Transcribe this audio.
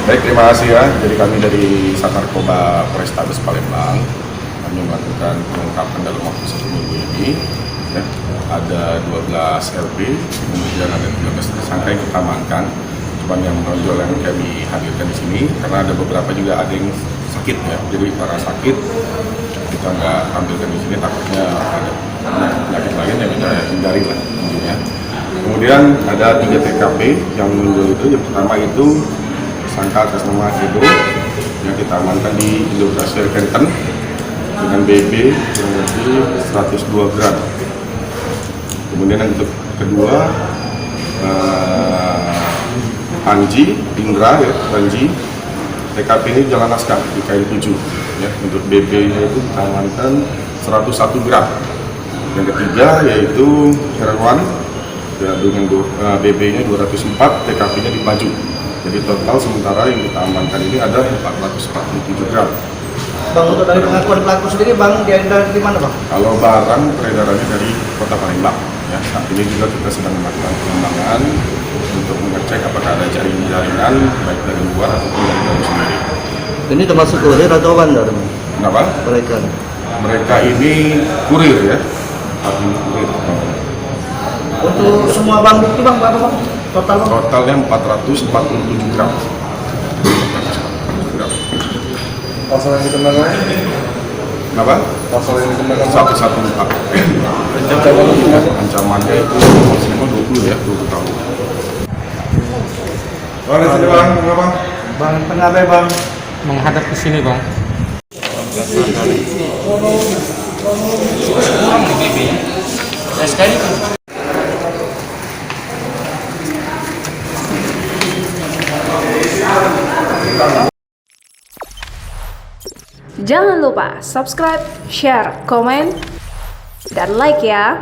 Baik, terima kasih ya. Jadi kami dari Satrnarkoba Polrestabes Palembang, kami melakukan pengungkapan dalam waktu 1 minggu ini. Ya, ada 12 LP, kemudian ada 13 tersangka yang kita amankan. Cuman yang menonjol yang kami hadirkan di sini karena ada beberapa juga ada yang sakit ya. Jadi para sakit kita nggak tampilkan di sini, takutnya ada penyakit lain yang kita hindari lah intinya. Kemudian ada 3 TKP yang muncul itu. Yang pertama itu tersangka atas nama Edo yang kita amankan di Indograsir Kenten dengan BB kurang lebih 102 gram. Kemudian yang kedua Panji Indra ya, Panji TKP ini Jalan Naskah di KM7 ya. Untuk BB-nya itu kita amankan 101 gram. Yang ketiga yaitu Herwan ya, dengan BB-nya 204, TKP-nya di Maju. Jadi total sementara yang kita amankan ini ada 447 gram. Bang, untuk dari pengakuan pelaku sendiri, Bang, dia dari mana, Bang? Kalau barang peredarannya dari Kota Palembang. Ya, saat ini juga kita sedang melakukan pengembangan untuk mengecek apakah ada jaringan baik dari luar ataupun dari dalam sendiri. Ini termasuk kurir atau bandar? Kenapa? Mereka ini kurir ya. Kurir. Untuk semua barang bukti, Bang, berapa, Bang? Total, Bang? Totalnya 447 gram. Pasal yang dikenakan? Kenapa? Pasal yang dikenakan 114. Ancamannya itu maksimal 20 ya, 20 tahun. Bang, di sini bang, bang. Bang, tengah be, Bang. Menghadap ke sini, Bang. Sekali kan? Jangan lupa subscribe, share, komen, dan like ya.